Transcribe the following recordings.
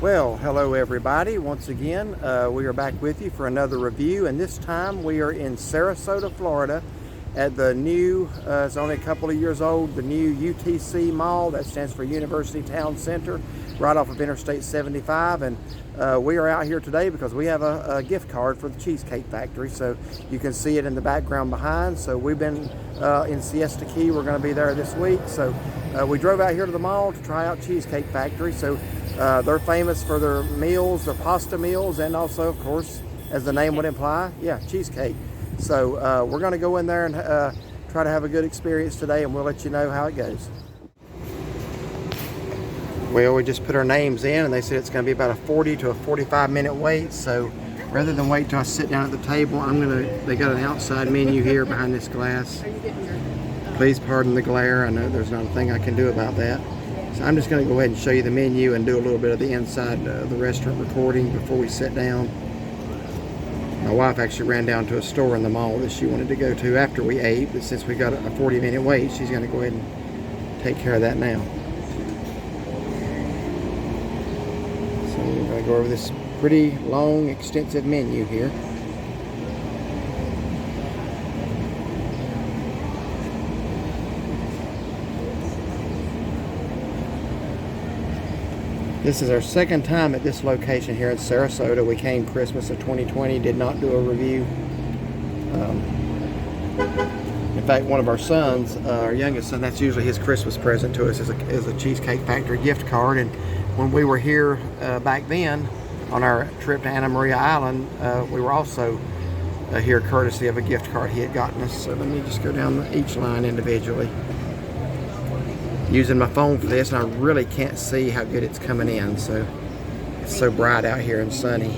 Well, hello everybody. Once again, we are back with you for another review, and this time we are in Sarasota, Florida at the new, it's only a couple of years old, the new UTC Mall. That stands for University Town Center, right off of Interstate 75. And we are out here today because we have a gift card for the Cheesecake Factory. So you can see it in the background behind. So we've been in Siesta Key. We're going to be there this week. So we drove out here to the mall to try out Cheesecake Factory. So they're famous for their meals, their pasta meals, and also, of course, as the name would imply, yeah, cheesecake. So we're going to go in there and try to have a good experience today, and we'll let you know how it goes. Well, we just put our names in, and they said it's going to be about a 40 to a 45-minute wait. So rather than wait till I sit down at the table, they got an outside menu here behind this glass. Please pardon the glare. I know there's not a thing I can do about that. So I'm just going to go ahead and show you the menu and do a little bit of the inside of the restaurant recording before we sit down. My wife actually ran down to a store in the mall that she wanted to go to after we ate, but since we got a 40-minute wait, she's going to go ahead and take care of that now. So we're going to go over this pretty long, extensive menu here. This is our second time at this location here in Sarasota. We came Christmas of 2020, did not do a review. In fact, one of our sons, our youngest son, that's usually his Christmas present to us, is a Cheesecake Factory gift card. And when we were here back then on our trip to Anna Maria Island, we were also here courtesy of a gift card he had gotten us. So let me just go down each line individually. Using my phone for this, and I really can't see how good it's coming in. So it's so bright out here and sunny.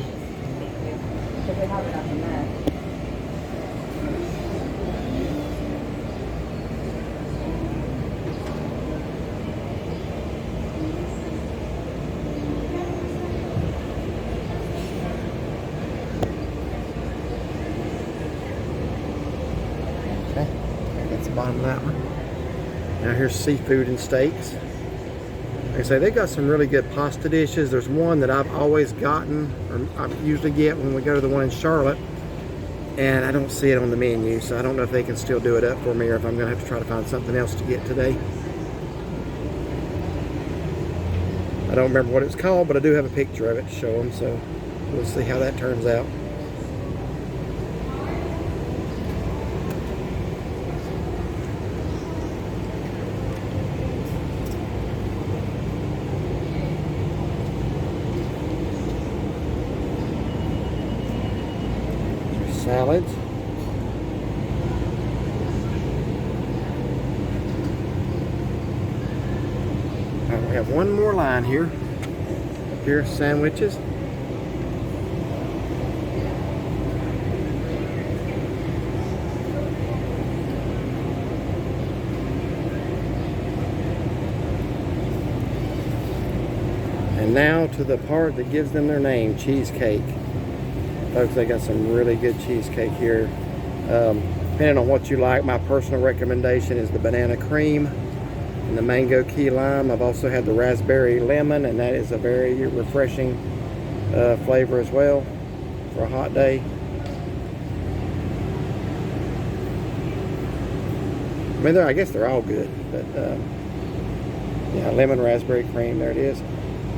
Okay, that's the bottom of that one. Now here's seafood and steaks. Like I say, they got some really good pasta dishes. There's one that I've always gotten, or I usually get when we go to the one in Charlotte, and I don't see it on the menu, so I don't know if they can still do it up for me or if I'm going to have to try to find something else to get today. I don't remember what it's called, but I do have a picture of it to show them, so we'll see how that turns out. Salads. Right, we have one more line here. Here, sandwiches. And now to the part that gives them their name, cheesecake. Folks, they got some really good cheesecake here. Depending on what you like, my personal recommendation is the banana cream and the mango key lime. I've also had the raspberry lemon, and that is a very refreshing flavor as well for a hot day. I mean, I guess they're all good, but yeah, lemon, raspberry cream, there it is.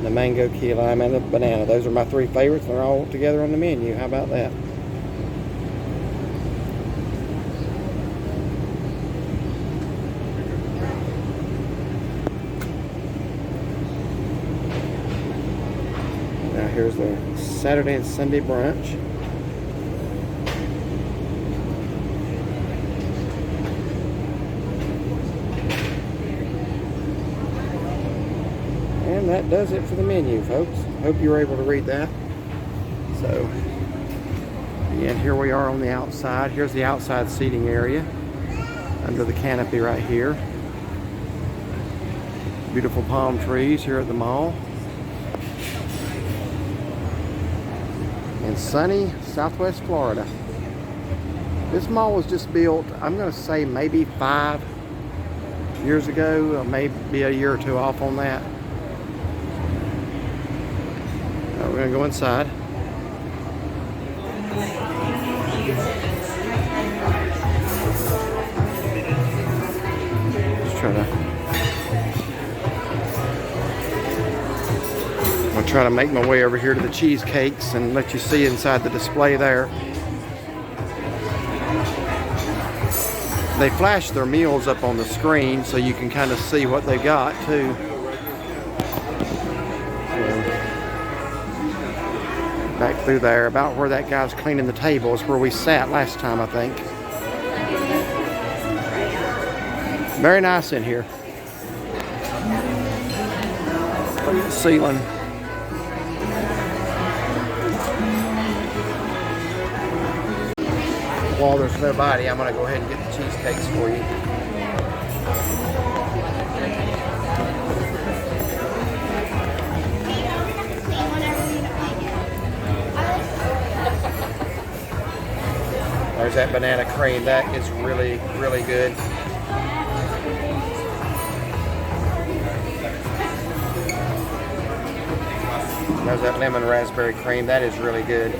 The mango key lime and the banana. Those are my three favorites. They're all together on the menu. How about that? Now here's the Saturday and Sunday brunch. And that does it for the menu, folks. Hope you were able to read that. So, again, here we are on the outside. Here's the outside seating area under the canopy right here. Beautiful palm trees here at the mall. In sunny Southwest Florida. This mall was just built, I'm going to say maybe 5 years ago, maybe a year or two off on that. we're gonna go inside. Just try to. I'll try to make my way over here to the cheesecakes and let you see inside the display there. They flash their meals up on the screen so you can kind of see what they got too. Back through there, about where that guy's cleaning the table is where we sat last time, I think. Very nice in here. Look at the ceiling. While there's nobody, I'm going to go ahead and get the cheesecakes for you. There's that banana cream. That is really, really good. There's that lemon raspberry cream. That is really good.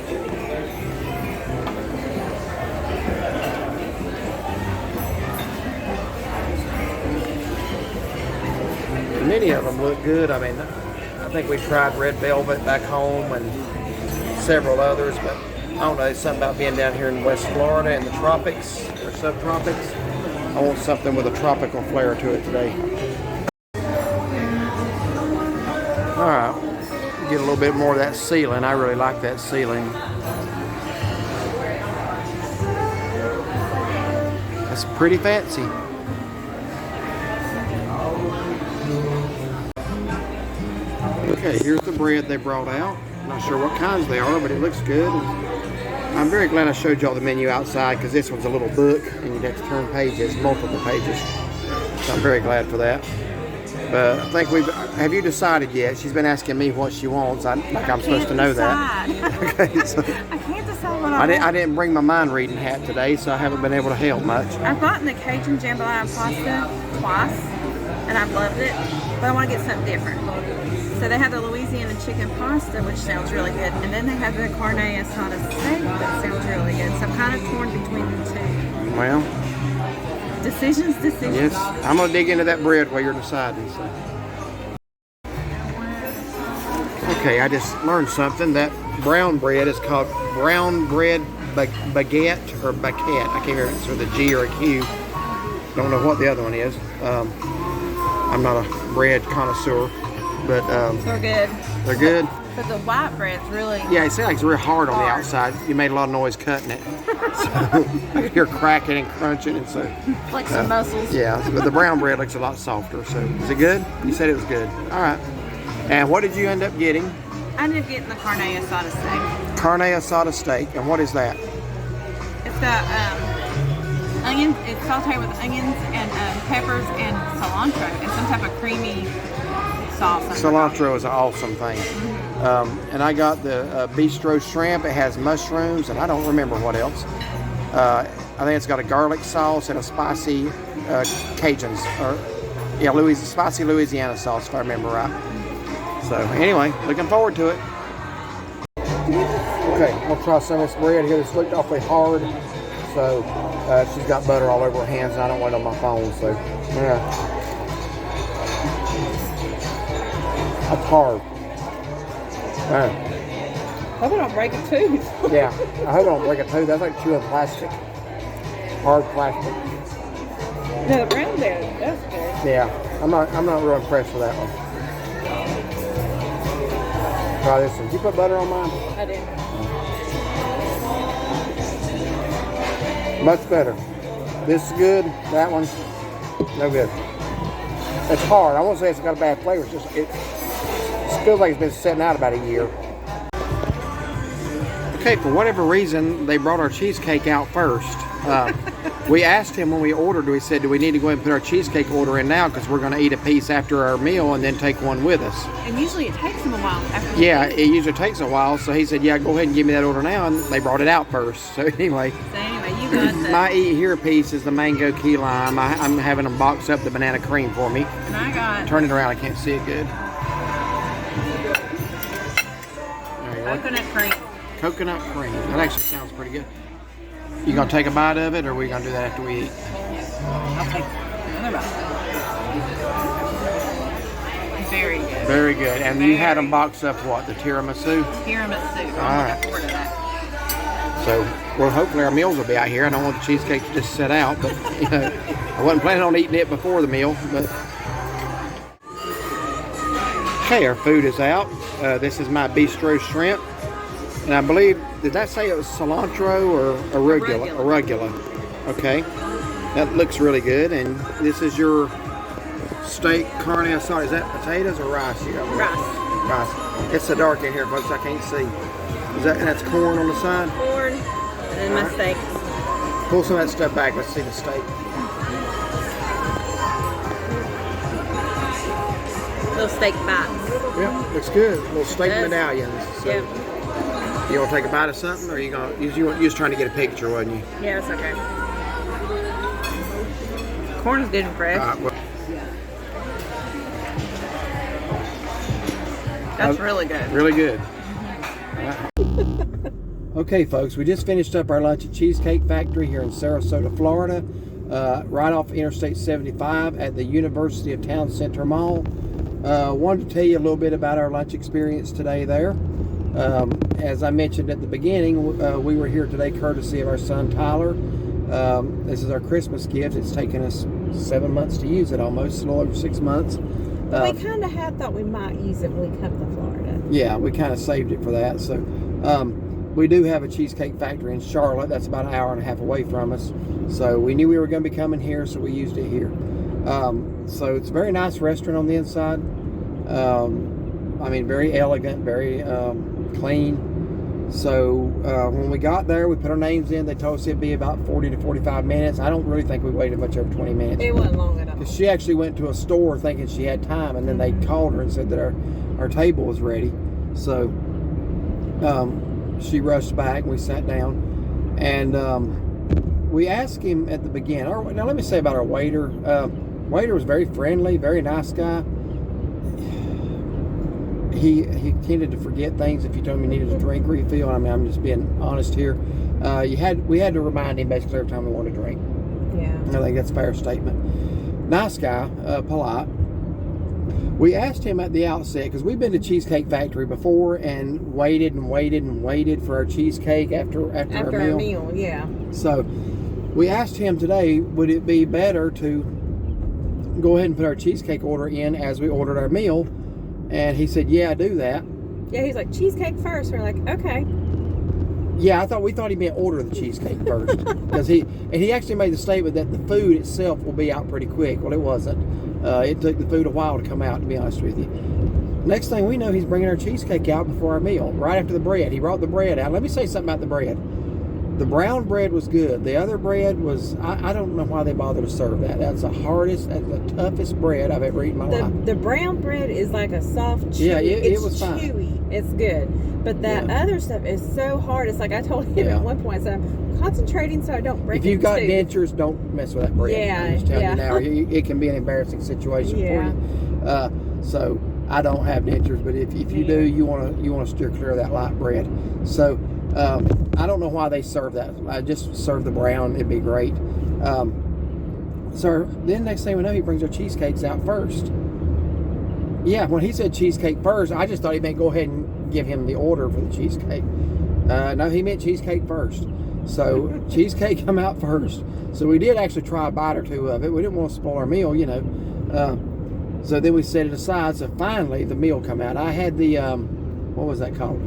Many of them look good. I mean, I think we tried red velvet back home and several others, but I don't know, something about being down here in West Florida in the tropics or subtropics. I want something with a tropical flair to it today. All right, get a little bit more of that ceiling. I really like that ceiling. That's pretty fancy. Okay, here's the bread they brought out. I'm not sure what kinds they are, but it looks good. I'm very glad I showed y'all the menu outside because this one's a little book and you'd have to turn pages, multiple pages. So I'm very glad for that. But I think have you decided yet? She's been asking me what she wants. I'm supposed to know that. Okay, so I can't decide what I want. I didn't bring my mind reading hat today, so I haven't been able to help much. I've gotten the Cajun jambalaya pasta twice, and I've loved it, but I want to get something different. So they have the Louisiana chicken pasta, which sounds really good, and then they have the carne asada steak that sounds really good. So I'm kind of torn between the two. Well, decisions. Yes, I'm gonna dig into that bread while you're deciding. So. Okay, I just learned something. That brown bread is called brown bread baguette or baguette. I can't remember if it's with a G or a Q. Don't know what the other one is. I'm not a bread connoisseur. But they're good. They're good. But the white bread's really yeah. It seems like it's real hard on the outside. You made a lot of noise cutting it. So I could hear cracking and crunching, and so like some muscles. Yeah, but the brown bread looks a lot softer. So is it good? You said it was good. All right. And what did you end up getting? I ended up getting the carne asada steak. Carne asada steak, and what is that? It's got onions. It's sauteed with onions and peppers and cilantro and some type of creamy sauce. Cilantro is an awesome thing. And I got the bistro shrimp. It has mushrooms, and I don't remember what else. I think it's got a garlic sauce and a spicy Cajuns, or spicy Louisiana sauce, if I remember right. So anyway, looking forward to it. Okay, I'll try some of this bread here. This looked awfully hard, so she's got butter all over her hands, and I don't want it on my phone. So yeah. That's hard. I hope I don't break a tooth. Yeah, I hope I don't break a tooth. That's like chewing plastic. Hard plastic. No, the brown bread, that's good. Yeah, I'm not real impressed with that one. Try this one. Did you put butter on mine? I did. Much better. This is good. That one's no good. It's hard. I won't say it's got a bad flavor. It's just it feels like it's been sitting out about a year. Okay, for whatever reason, they brought our cheesecake out first. We asked him when we ordered, we said, do we need to go ahead and put our cheesecake order in now because we're going to eat a piece after our meal and then take one with us. And usually it takes them a while after yeah, it usually takes a while. So he said, yeah, go ahead and give me that order now. And they brought it out first. So anyway, you got the... my eat here piece is the mango key lime. I'm having them box up the banana cream for me. And I got... Turn it around, I can't see it good. There Coconut cream. Coconut cream. That actually sounds pretty good. You gonna take a bite of it, or are we gonna do that after we eat? I'll take another bite. Very good. Very good. And you had them boxed up what? The tiramisu? Tiramisu. All right. I'm looking forward to that. So, well, hopefully our meals will be out here. I don't want the cheesecake to just sit out, but you know, I wasn't planning on eating it before the meal. But okay, our food is out. This is my bistro shrimp, and I believe, did that say it was cilantro or arugula? Arugula. Okay, that looks really good. And this is your steak carne asada. Is that potatoes or rice? You got Rice. Rice. It's so dark in here, folks. I can't see. Is that, and that's corn on the side? Corn, and then my steak. Pull some of that stuff back. Let's see the steak. Little steak bites. Yep, looks good. Little steak It does. medallions. So, Yep. you want to take a bite of something, or you gonna? You were just trying to get a picture, wasn't you? Yeah, it's okay. Corn is good and fresh. Well, That's really good. really good. Okay, folks, we just finished up our lunch at Cheesecake Factory here in Sarasota, Florida, right off Interstate 75 at the University of Town Center Mall. Wanted to tell you a little bit about our lunch experience today there. As I mentioned at the beginning, we were here today courtesy of our son Tyler. This is our Christmas gift. It's taken us 7 months to use it, almost a little over 6 months. We kind of had thought we might use it when we come to Florida. Yeah, we kind of saved it for that. So we do have a Cheesecake Factory in Charlotte. That's about an hour and a half away from us. So we knew we were going to be coming here, so we used it here. So it's a very nice restaurant on the inside. I mean, very elegant, very clean. So when we got there, we put our names in. They told us it'd be about 40 to 45 minutes. I don't really think we waited much over 20 minutes. It wasn't long at all. She actually went to a store thinking she had time, and then they called her and said that our table was ready. So she rushed back, and we sat down, and we asked him at the beginning. Now let me say about our waiter. Waiter was very friendly, very nice guy. He tended to forget things if you told him you needed a drink refill. I mean, I'm just being honest here. We had to remind him basically every time we wanted a drink. Yeah. I think that's a fair statement. Nice guy, polite. We asked him at the outset, because we've been to Cheesecake Factory before and waited for our cheesecake after our meal. Yeah. So we asked him today, would it be better to go ahead and put our cheesecake order in as we ordered our meal? And he said, yeah, do that. Yeah, he's like, cheesecake first. We're like, okay. Yeah, we thought he meant order the cheesecake first. Because he actually made the statement that the food itself will be out pretty quick. Well, it wasn't. It took the food a while to come out, to be honest with you. Next thing we know, he's bringing our cheesecake out before our meal, right after the bread. He brought the bread out. Let me say something about the bread. The brown bread was good. The other bread was, I don't know why they bothered to serve that. That's the toughest bread I've ever eaten in my life. The brown bread is like a soft, chewy. Yeah, it it's was fine. Chewy. It's good. But that other stuff is so hard. It's like I told him at one point, so I'm concentrating so I don't break it. If you've got dentures, don't mess with that bread. Yeah, I'm just telling you now, it can be an embarrassing situation for you. So I don't have dentures, but if you do, you want to steer clear of that light bread. So I don't know why they serve that. I just serve the brown. It'd be great. So then next thing we know, he brings our cheesecakes out first. Yeah, when he said cheesecake first, I just thought he meant go ahead and give him the order for the cheesecake. No, he meant cheesecake first. So cheesecake come out first. So we did actually try a bite or two of it. We didn't want to spoil our meal, you know. So then we set it aside. So finally the meal come out. I had the, what was that called?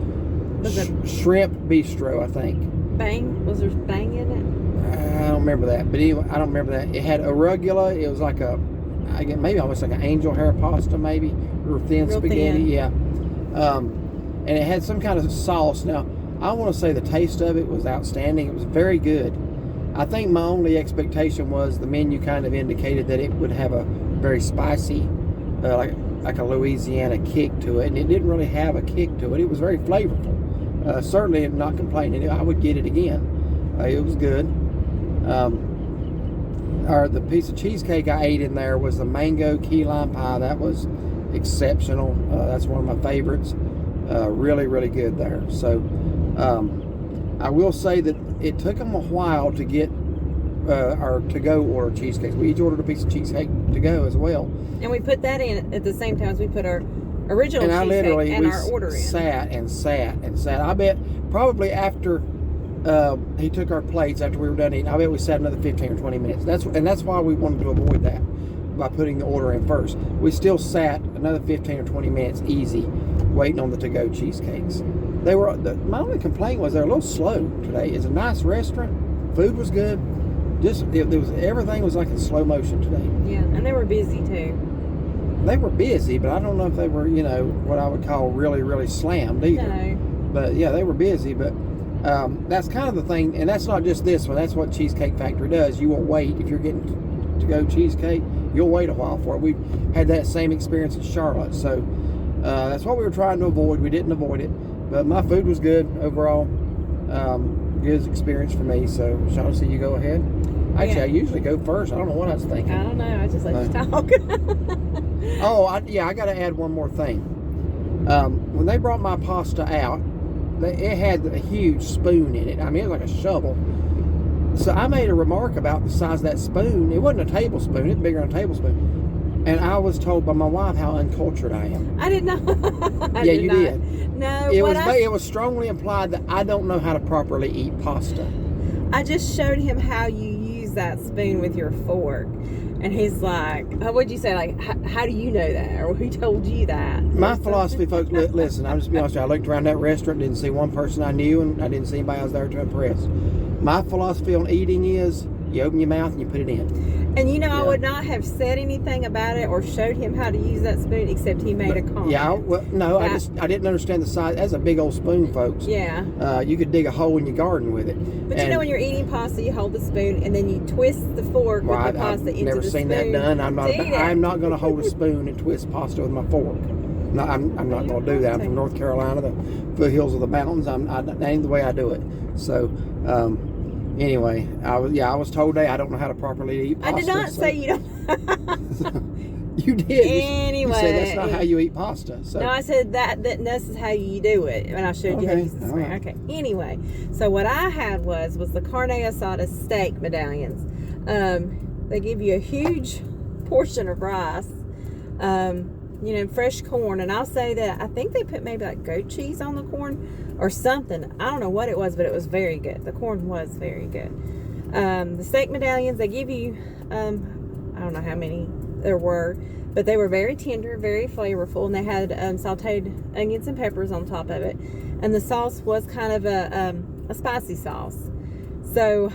Shrimp bistro, I think. Bang? Was there bang in it? I don't remember that. But anyway, I don't remember that. It had arugula. It was like maybe almost like an angel hair pasta, maybe. Or thin spaghetti, yeah. And it had some kind of sauce. Now, I want to say the taste of it was outstanding. It was very good. I think my only expectation was the menu kind of indicated that it would have a very spicy, like a Louisiana kick to it, and it didn't really have a kick to it. It was very flavorful. Certainly, I'm not complaining. I would get it again. It was good. The piece of cheesecake I ate in there was the mango key lime pie. That was exceptional. That's one of my favorites. Really, really good there. So I will say that it took them a while to get our to-go order cheesecakes. We each ordered a piece of cheesecake to go as well. And we put that in at the same time as we put our original And cheesecake and our order in. Sat and sat and sat. I bet probably after he took our plates, after we were done eating, I bet we sat another 15 or 20 minutes. That's why we wanted to avoid that by putting the order in first. We still sat another 15 or 20 minutes easy waiting on the to-go cheesecakes. My only complaint was they're a little slow today. It's a nice restaurant. Food was good. Everything was like in slow motion today. Yeah, and they were busy too. They were busy, but I don't know if they were, what I would call really, really slammed either. No. But yeah, they were busy. But that's kind of the thing, and that's not just this one. That's what Cheesecake Factory does. You won't wait if you're getting to-go cheesecake. You'll wait a while for it. We had that same experience in Charlotte, so that's what we were trying to avoid. We didn't avoid it, but my food was good overall. Good experience for me. So, Charlotte, so you go ahead. Actually, I usually go first. I don't know what I was thinking. I don't know. I just let you talk. I got to add one more thing. When they brought my pasta out, it had a huge spoon in it. I mean, it was like a shovel. So I made a remark about the size of that spoon. It wasn't a tablespoon. It's bigger than a tablespoon. And I was told by my wife how uncultured I am. I didn't know. You did. No. It was strongly implied that I don't know how to properly eat pasta. I just showed him how you use that spoon with your fork. And he's like, what'd you say? Like, how do you know that? Or who told you that? My philosophy, folks, listen, I'll just be honest with you. I looked around that restaurant, didn't see one person I knew, and I didn't see anybody else there to impress. My philosophy on eating is you open your mouth and you put it in. And I would not have said anything about it or showed him how to use that spoon except he made a comment. Yeah, I didn't understand the size. That's a big old spoon, folks. Yeah. You could dig a hole in your garden with it. But when you're eating pasta, you hold the spoon and then you twist the fork with the pasta into the spoon. I've never seen that done. I'm not going to hold a spoon and twist pasta with my fork. No, I'm not going to do that. I'm from North Carolina, the foothills of the mountains. That ain't the way I do it. So, anyway, I was told that I don't know how to properly eat pasta. I did not say you don't. You did. Anyway. You said that's not how you eat pasta. So. No, I said this is how you do it. And I showed you how to use the spoon. Right. Okay. Anyway, so what I had was the carne asada steak medallions. They give you a huge portion of rice. Fresh corn, and I'll say that I think they put maybe like goat cheese on the corn or something. I don't know what it was, but it was very good. The corn was very good. The steak medallions, they give you, I don't know how many there were, but they were very tender, very flavorful, and they had sauteed onions and peppers on top of it. And the sauce was kind of a spicy sauce. So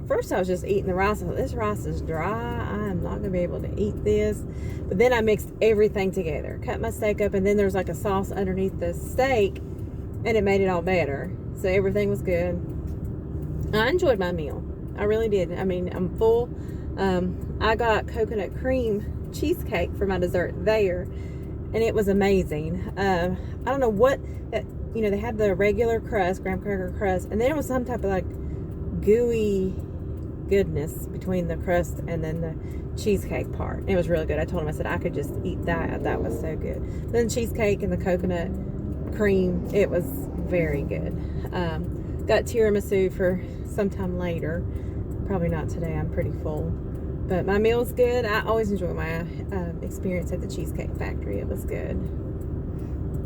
first I was just eating the rice. I thought, this rice is dry. I am not going to be able to eat this. But then I mixed everything together. Cut my steak up, and then there's like a sauce underneath the steak, and it made it all better. So everything was good. I enjoyed my meal. I really did. I mean, I'm full. I got coconut cream cheesecake for my dessert there, and it was amazing. I don't know what, they had the regular crust, graham cracker crust, and then it was some type of like gooey goodness between the crust and then the cheesecake part. It was really good. I told him, I said I could just eat that. That was so good. Then the cheesecake and the coconut cream, it was very good. Got tiramisu for sometime later. Probably not today. I'm pretty full. But my meal's good. I always enjoy my experience at the Cheesecake Factory. It was good.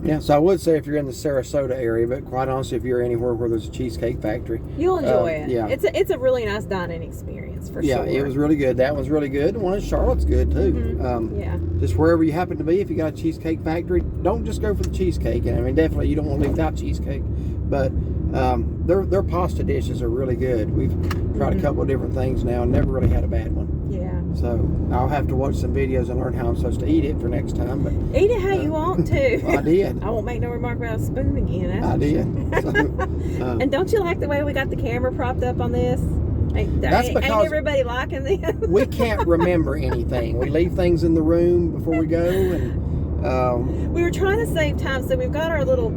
Yeah, so I would say if you're in the Sarasota area, but quite honestly, if you're anywhere where there's a Cheesecake Factory, you'll enjoy it. Yeah, it's a really nice dining experience for sure. Yeah, it was really good. That one's really good. The one in Charlotte's good too. Mm-hmm. Just wherever you happen to be, if you got a Cheesecake Factory, don't just go for the cheesecake. And I mean, definitely you don't want to leave without cheesecake. But their pasta dishes are really good. We've tried a couple of different things now, and never really had a bad one. Yeah. So I'll have to watch some videos and learn how I'm supposed to eat it for next time. But eat it how you want to. Well, I did. I won't make no remark about a spoon again. I did. So, and don't you like the way we got the camera propped up on this? Ain't everybody liking this? We can't remember anything. We leave things in the room before we go, and we were trying to save time, so we've got our little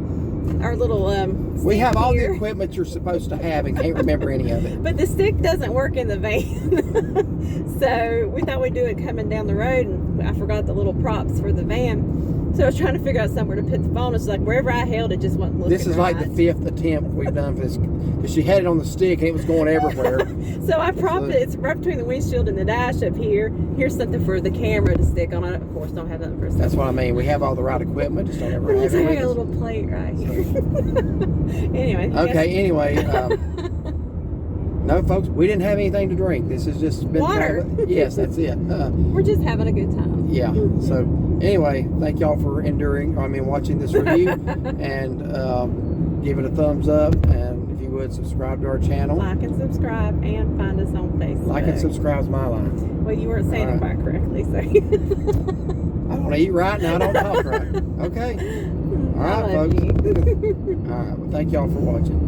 we have all here. the equipment you're supposed to have and can't remember any of it. But the stick doesn't work in the van. So we thought we'd do it coming down the road, and I forgot the little props for the van. So I was trying to figure out somewhere to put the phone. It's like wherever I held it, just wasn't looking. This is like the right. 5th attempt we've done for this. Because she had it on the stick and it was going everywhere. So I propped it. It's right between the windshield and the dash up here. Here's something for the camera to stick on. I, of course, don't have nothing for. That's what I mean. We have all the right equipment, just don't ever have it. I with got a us. little plate right here. Anyway. Okay. Anyway. No, folks, we didn't have anything to drink. This has just been Water. Yes, that's it. We're just having a good time. Yeah. So anyway, thank y'all for watching this review and give it a thumbs up. And if you would, subscribe to our channel. Like and subscribe and find us on Facebook. Like and subscribe is my line. Well, you weren't saying it quite correctly, so. I don't eat right and I don't talk right. Okay. All right, folks. All right. Well, thank y'all for watching.